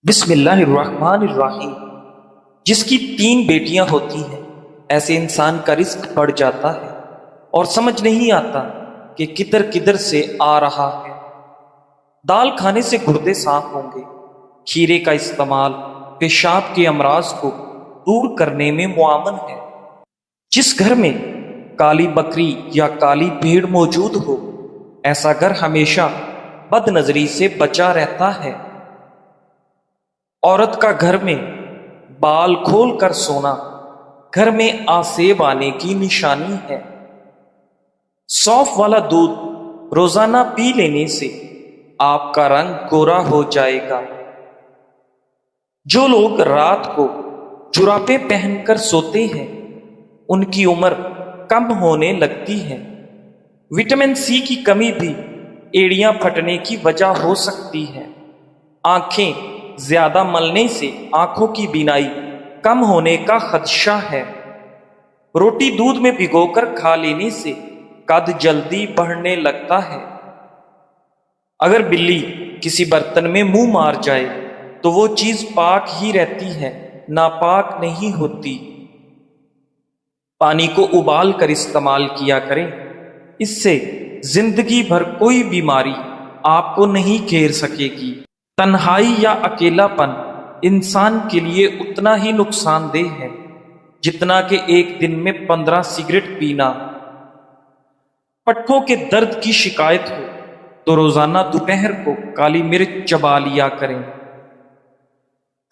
بسم اللہ الرحمن الرحیم۔ جس کی 3 بیٹیاں ہوتی ہیں ایسے انسان کا رزق بڑھ جاتا ہے اور سمجھ نہیں آتا کہ کدھر کدھر سے آ رہا ہے۔ دال کھانے سے گردے صاف ہوں گے۔ کھیرے کا استعمال پیشاب کے امراض کو دور کرنے میں معاون ہے۔ جس گھر میں کالی بکری یا کالی بھیڑ موجود ہو ایسا گھر ہمیشہ بد نظری سے بچا رہتا ہے۔ عورت کا گھر میں بال کھول کر سونا گھر میں آسیب آنے کی نشانی ہے۔ سونف والا دودھ روزانہ پی لینے سے آپ کا رنگ گورا ہو جائے گا۔ جو لوگ رات کو جرابیں پہن کر سوتے ہیں ان کی عمر کم ہونے لگتی ہے۔ وٹامن سی کی کمی بھی ایڑیاں پھٹنے کی وجہ ہو سکتی ہے۔ آنکھیں زیادہ ملنے سے آنکھوں کی بینائی کم ہونے کا خدشہ ہے۔ روٹی دودھ میں بھگو کر کھا لینے سے قد جلدی بڑھنے لگتا ہے۔ اگر بلی کسی برتن میں منہ مار جائے تو وہ چیز پاک ہی رہتی ہے، ناپاک نہیں ہوتی۔ پانی کو ابال کر استعمال کیا کریں، اس سے زندگی بھر کوئی بیماری آپ کو نہیں گھیر سکے گی۔ تنہائی یا اکیلا پن انسان کے لیے اتنا ہی نقصان دہ ہے جتنا کہ ایک دن میں 15 سگریٹ پینا۔ پٹھوں کے درد کی شکایت ہو تو روزانہ دوپہر کو کالی مرچ چبا لیا کریں۔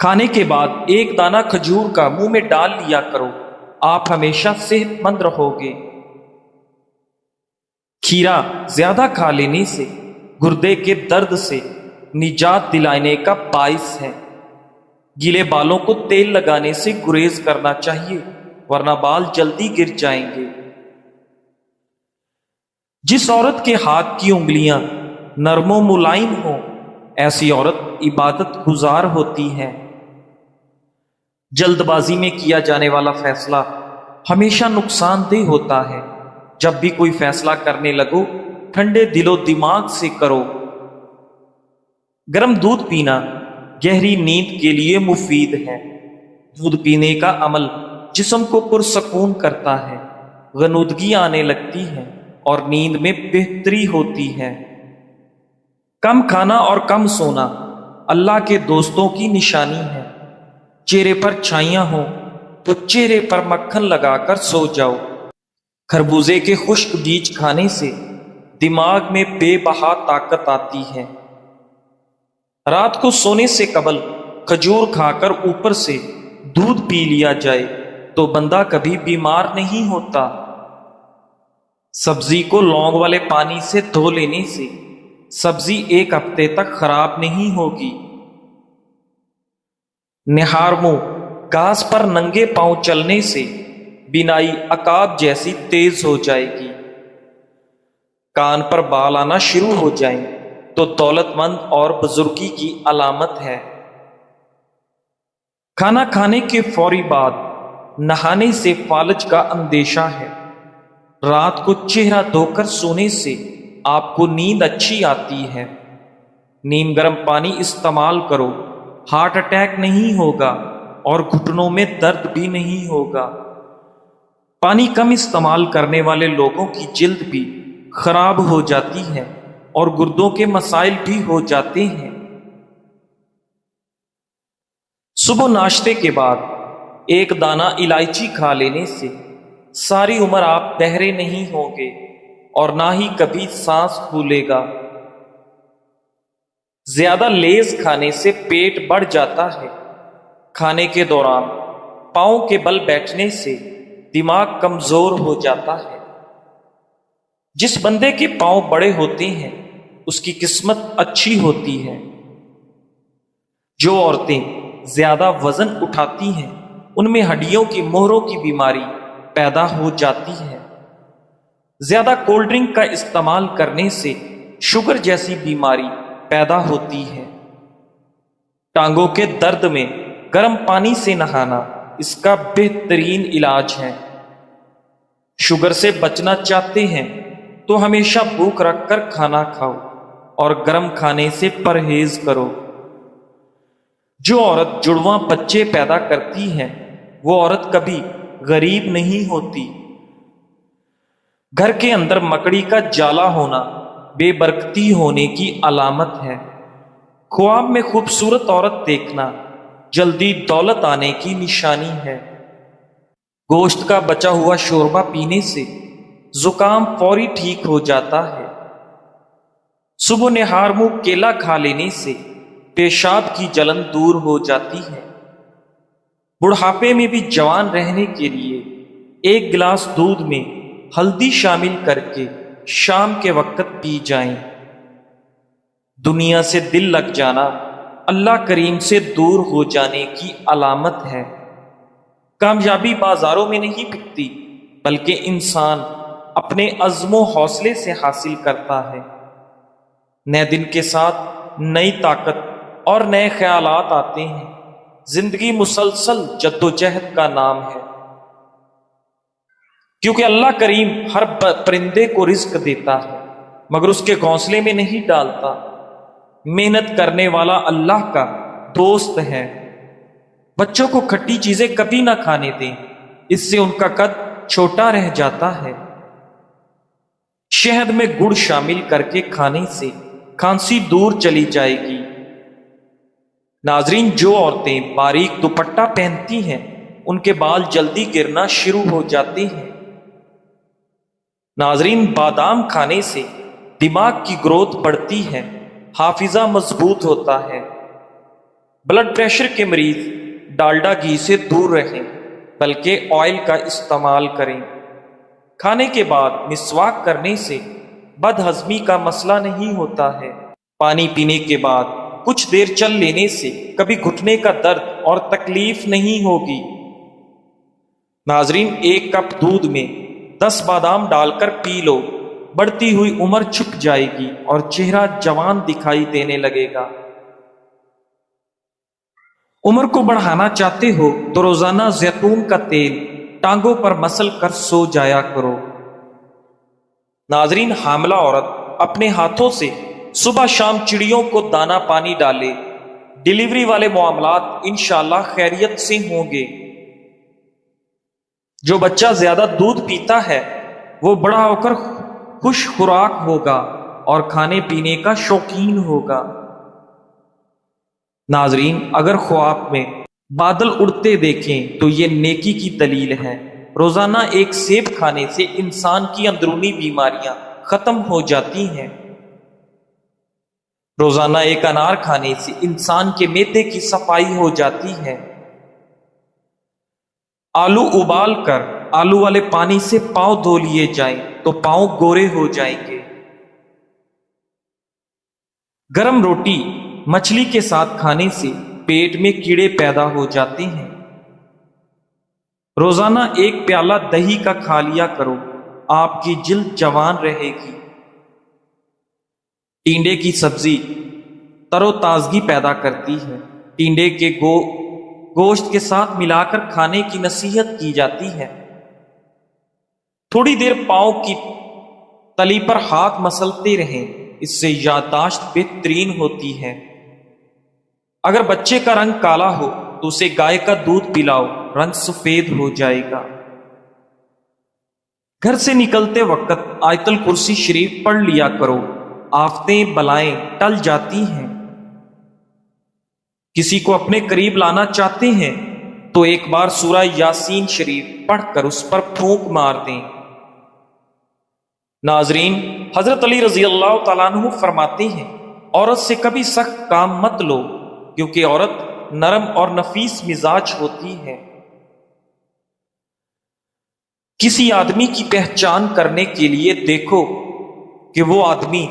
کھانے کے بعد ایک دانہ کھجور کا منہ میں ڈال لیا کرو، آپ ہمیشہ صحت مند رہو گے۔ کھیرا زیادہ کھا لینے سے گردے کے درد سے نجات دلانے کا باعث ہے۔ گیلے بالوں کو تیل لگانے سے گریز کرنا چاہیے ورنہ بال جلدی گر جائیں گے۔ جس عورت کے ہاتھ کی انگلیاں نرم و ملائم ہوں ایسی عورت عبادت گزار ہوتی ہے۔ جلد بازی میں کیا جانے والا فیصلہ ہمیشہ نقصان دہ ہوتا ہے۔ جب بھی کوئی فیصلہ کرنے لگو ٹھنڈے دل و دماغ سے کرو۔ گرم دودھ پینا گہری نیند کے لیے مفید ہے۔ دودھ پینے کا عمل جسم کو پرسکون کرتا ہے، غنودگی آنے لگتی ہے اور نیند میں بہتری ہوتی ہے۔ کم کھانا اور کم سونا اللہ کے دوستوں کی نشانی ہے۔ چہرے پر چھائیاں ہوں تو چہرے پر مکھن لگا کر سو جاؤ۔ خربوزے کے خشک بیج کھانے سے دماغ میں بے بہا طاقت آتی ہے۔ رات کو سونے سے قبل کھجور کھا کر اوپر سے دودھ پی لیا جائے تو بندہ کبھی بیمار نہیں ہوتا۔ سبزی کو لونگ والے پانی سے دھو لینے سے سبزی 1 ہفتے تک خراب نہیں ہوگی۔ نہار منہ گھاس پر ننگے پاؤں چلنے سے بینائی عقاب جیسی تیز ہو جائے گی۔ کان پر بال آنا شروع ہو جائیں تو دولت مند اور بزرگی کی علامت ہے۔ کھانا کھانے کے فوری بعد نہانے سے فالج کا اندیشہ ہے۔ رات کو چہرہ دھو کر سونے سے آپ کو نیند اچھی آتی ہے۔ نیم گرم پانی استعمال کرو، ہارٹ اٹیک نہیں ہوگا اور گھٹنوں میں درد بھی نہیں ہوگا۔ پانی کم استعمال کرنے والے لوگوں کی جلد بھی خراب ہو جاتی ہے اور گردوں کے مسائل بھی ہو جاتے ہیں۔ صبح ناشتے کے بعد 1 دانہ الائچی کھا لینے سے ساری عمر آپ بہرے نہیں ہوں گے اور نہ ہی کبھی سانس پھولے گا۔ زیادہ لیز کھانے سے پیٹ بڑھ جاتا ہے۔ کھانے کے دوران پاؤں کے بل بیٹھنے سے دماغ کمزور ہو جاتا ہے۔ جس بندے کے پاؤں بڑے ہوتے ہیں اس کی قسمت اچھی ہوتی ہے۔ جو عورتیں زیادہ وزن اٹھاتی ہیں ان میں ہڈیوں کی مہروں کی بیماری پیدا ہو جاتی ہے۔ زیادہ کولڈ ڈرنک کا استعمال کرنے سے شوگر جیسی بیماری پیدا ہوتی ہے۔ ٹانگوں کے درد میں گرم پانی سے نہانا اس کا بہترین علاج ہے۔ شوگر سے بچنا چاہتے ہیں تو ہمیشہ بھوک رکھ کر کھانا کھاؤ اور گرم کھانے سے پرہیز کرو۔ جو عورت جڑواں بچے پیدا کرتی ہے وہ عورت کبھی غریب نہیں ہوتی۔ گھر کے اندر مکڑی کا جالا ہونا بے برکتی ہونے کی علامت ہے۔ خواب میں خوبصورت عورت دیکھنا جلدی دولت آنے کی نشانی ہے۔ گوشت کا بچا ہوا شوربہ پینے سے زکام فوری ٹھیک ہو جاتا ہے۔ صبح نہار منہ کیلا کھا لینے سے پیشاب کی جلن دور ہو جاتی ہے۔ بڑھاپے میں بھی جوان رہنے کے لیے ایک گلاس دودھ میں ہلدی شامل کر کے شام کے وقت پی جائیں۔ دنیا سے دل لگ جانا اللہ کریم سے دور ہو جانے کی علامت ہے۔ کامیابی بازاروں میں نہیں بکتی بلکہ انسان اپنے عزم و حوصلے سے حاصل کرتا ہے۔ نئے دن کے ساتھ نئی طاقت اور نئے خیالات آتے ہیں۔ زندگی مسلسل جدوجہد کا نام ہے، کیونکہ اللہ کریم ہر پرندے کو رزق دیتا ہے مگر اس کے گھونسلے میں نہیں ڈالتا۔ محنت کرنے والا اللہ کا دوست ہے۔ بچوں کو کھٹی چیزیں کبھی نہ کھانے دیں، اس سے ان کا قد چھوٹا رہ جاتا ہے۔ شہد میں گڑ شامل کر کے کھانے سے کھانسی دور چلی جائے گی۔ ناظرین، جو عورتیں باریک دوپٹہ پہنتی ہیں ان کے بال جلدی گرنا شروع ہو جاتے ہیں۔ ناظرین، بادام کھانے سے دماغ کی گروتھ بڑھتی ہے، حافظہ مضبوط ہوتا ہے۔ بلڈ پریشر کے مریض ڈالڈا گھی سے دور رہیں بلکہ آئل کا استعمال کریں۔ کھانے کے بعد مسواک کرنے سے بد ہضمی کا مسئلہ نہیں ہوتا ہے۔ پانی پینے کے بعد کچھ دیر چل لینے سے کبھی گھٹنے کا درد اور تکلیف نہیں ہوگی۔ ناظرین، ایک کپ دودھ میں 10 بادام ڈال کر پی لو، بڑھتی ہوئی عمر چھپ جائے گی اور چہرہ جوان دکھائی دینے لگے گا۔ عمر کو بڑھانا چاہتے ہو تو روزانہ زیتون کا تیل ٹانگوں پر مسل کر سو جایا کرو۔ ناظرین، حاملہ عورت اپنے ہاتھوں سے صبح شام چڑیوں کو دانا پانی ڈالے، ڈیلیوری والے معاملات انشاءاللہ خیریت سے ہوں گے۔ جو بچہ زیادہ دودھ پیتا ہے وہ بڑا ہو کر خوش خوراک ہوگا اور کھانے پینے کا شوقین ہوگا۔ ناظرین، اگر خواب میں بادل اڑتے دیکھیں تو یہ نیکی کی دلیل ہے۔ روزانہ ایک سیب کھانے سے انسان کی اندرونی بیماریاں ختم ہو جاتی ہیں۔ روزانہ ایک انار کھانے سے انسان کے معدے کی صفائی ہو جاتی ہے۔ آلو ابال کر آلو والے پانی سے پاؤں دھو لیے جائیں تو پاؤں گورے ہو جائیں گے۔ گرم روٹی مچھلی کے ساتھ کھانے سے پیٹ میں کیڑے پیدا ہو جاتے ہیں۔ روزانہ ایک پیالہ دہی کا کھا لیا کرو، آپ کی جلد جوان رہے گی۔ ٹینڈے کی سبزی تر و تازگی پیدا کرتی ہے۔ ٹینڈے کے گوشت کے ساتھ ملا کر کھانے کی نصیحت کی جاتی ہے۔ تھوڑی دیر پاؤں کی تلی پر ہاتھ مسلتے رہیں، اس سے یادداشت بہترین ہوتی ہے۔ اگر بچے کا رنگ کالا ہو تو اسے گائے کا دودھ پلاؤ، رنگ سفید ہو جائے گا۔ گھر سے نکلتے وقت آیت الکرسی شریف پڑھ لیا کرو، آفتیں بلائیں ٹل جاتی ہیں۔ کسی کو اپنے قریب لانا چاہتے ہیں تو ایک بار سورہ یاسین شریف پڑھ کر اس پر پھونک مار دیں۔ ناظرین، حضرت علی رضی اللہ تعالیٰ عنہ فرماتے ہیں، عورت سے کبھی سخت کام مت لو کیونکہ عورت نرم اور نفیس مزاج ہوتی ہے۔ کسی آدمی کی پہچان کرنے کے لیے دیکھو کہ وہ آدمی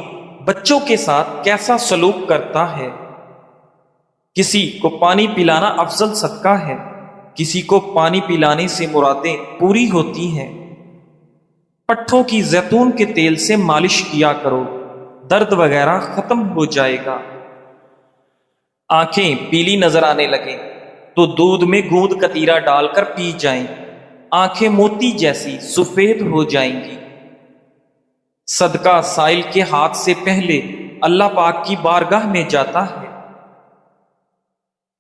بچوں کے ساتھ کیسا سلوک کرتا ہے۔ کسی کو پانی پلانا افضل صدقہ ہے، کسی کو پانی پلانے سے مرادیں پوری ہوتی ہیں۔ پٹھوں کی زیتون کے تیل سے مالش کیا کرو، درد وغیرہ ختم ہو جائے گا۔ آنکھیں پیلی نظر آنے لگیں تو دودھ میں گوند کتیرا ڈال کر پی جائیں، آنکھیں موتی جیسی سفید ہو جائیں گی۔ صدقہ سائل کے ہاتھ سے پہلے اللہ پاک کی بارگاہ میں جاتا ہے۔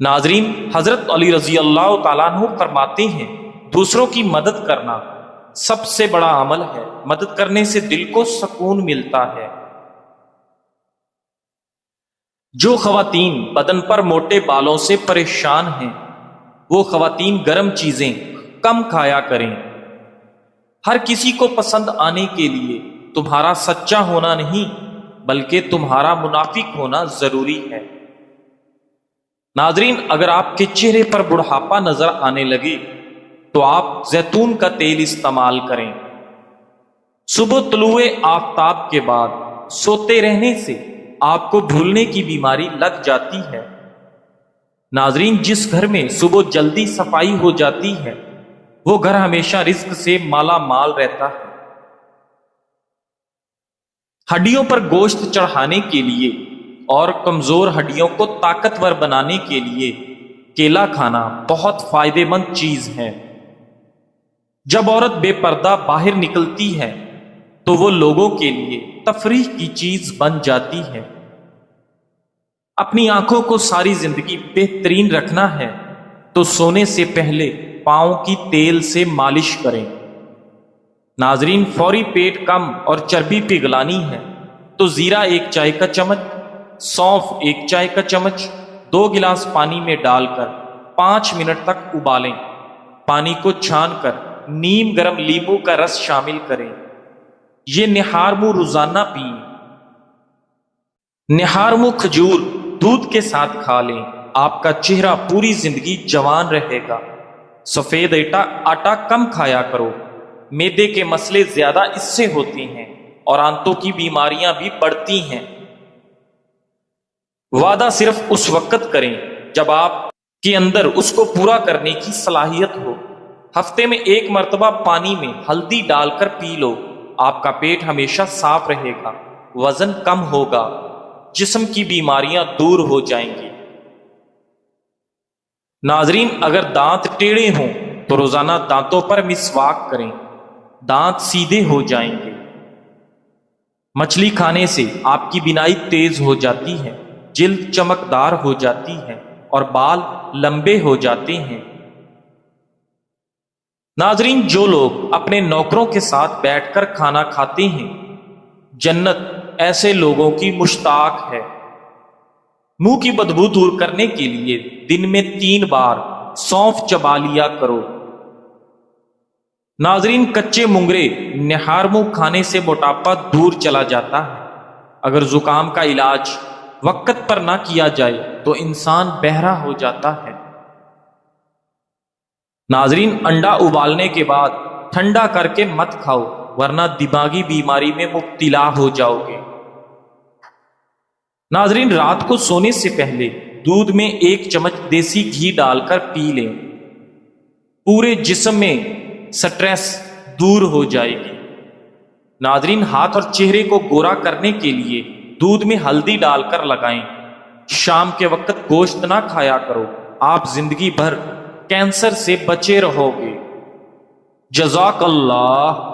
ناظرین، حضرت علی رضی اللہ تعالیٰ عنہ فرماتے ہیں، دوسروں کی مدد کرنا سب سے بڑا عمل ہے، مدد کرنے سے دل کو سکون ملتا ہے۔ جو خواتین بدن پر موٹے بالوں سے پریشان ہیں، وہ خواتین گرم چیزیں کم کھایا کریں۔ ہر کسی کو پسند آنے کے لیے تمہارا سچا ہونا نہیں بلکہ تمہارا منافق ہونا ضروری ہے۔ ناظرین، اگر آپ کے چہرے پر بڑھاپا نظر آنے لگے تو آپ زیتون کا تیل استعمال کریں۔ صبح طلوع آفتاب کے بعد سوتے رہنے سے آپ کو بھولنے کی بیماری لگ جاتی ہے۔ ناظرین، جس گھر میں صبح جلدی صفائی ہو جاتی ہے وہ گھر ہمیشہ رزق سے مالا مال رہتا ہے۔ ہڈیوں پر گوشت چڑھانے کے لیے اور کمزور ہڈیوں کو طاقتور بنانے کے لیے کیلا کھانا بہت فائدہ مند چیز ہے۔ جب عورت بے پردہ باہر نکلتی ہے تو وہ لوگوں کے لیے تفریح کی چیز بن جاتی ہے۔ اپنی آنکھوں کو ساری زندگی بہترین رکھنا ہے تو سونے سے پہلے پاؤں کی تیل سے مالش کریں۔ ناظرین، فوری پیٹ کم اور چربی پگھلانی ہے تو زیرہ 1 چائے کا چمچ، سونف 1 چائے کا چمچ 2 گلاس پانی میں ڈال کر 5 منٹ تک ابالیں۔ پانی کو چھان کر نیم گرم لیموں کا رس شامل کریں۔ یہ نہار منہ روزانہ پئیں۔ نہار منہ کھجور دودھ کے ساتھ کھا لیں، آپ کا چہرہ پوری زندگی جوان رہے گا۔ سفید آٹا کم کھایا کرو، معدے کے مسئلے زیادہ اس سے ہوتے ہیں اور آنتوں کی بیماریاں بھی بڑھتی ہیں۔ وعدہ صرف اس وقت کریں جب آپ کے اندر اس کو پورا کرنے کی صلاحیت ہو۔ ہفتے میں 1 مرتبہ پانی میں ہلدی ڈال کر پی لو، آپ کا پیٹ ہمیشہ صاف رہے گا، وزن کم ہوگا، جسم کی بیماریاں دور ہو جائیں گی۔ ناظرین، اگر دانت ٹیڑھے ہوں تو روزانہ دانتوں پر مسواک کریں، دانت سیدھے ہو جائیں گے۔ مچھلی کھانے سے آپ کی بینائی تیز ہو جاتی ہے، جلد چمکدار ہو جاتی ہے اور بال لمبے ہو جاتے ہیں۔ ناظرین، جو لوگ اپنے نوکروں کے ساتھ بیٹھ کر کھانا کھاتے ہیں، جنت ایسے لوگوں کی مشتاق ہے۔ منہ کی بدبو دور کرنے کے لیے دن میں 3 بار سونف چبا لیا کرو۔ ناظرین، کچے مونگرے نہار منہ کھانے سے موٹاپا دور چلا جاتا ہے۔ اگر زکام کا علاج وقت پر نہ کیا جائے تو انسان بہرا ہو جاتا ہے۔ ناظرین، انڈا ابالنے کے بعد ٹھنڈا کر کے مت کھاؤ ورنہ دماغی بیماری میں مبتلا ہو جاؤ گے۔ ناظرین، رات کو سونے سے پہلے دودھ میں 1 چمچ دیسی گھی ڈال کر پی لیں، پورے جسم میں سٹریس دور ہو جائے گی۔ ناظرین، ہاتھ اور چہرے کو گورا کرنے کے لیے دودھ میں ہلدی ڈال کر لگائیں۔ شام کے وقت گوشت نہ کھایا کرو، آپ زندگی بھر کینسر سے بچے رہو گے۔ جزاک اللہ۔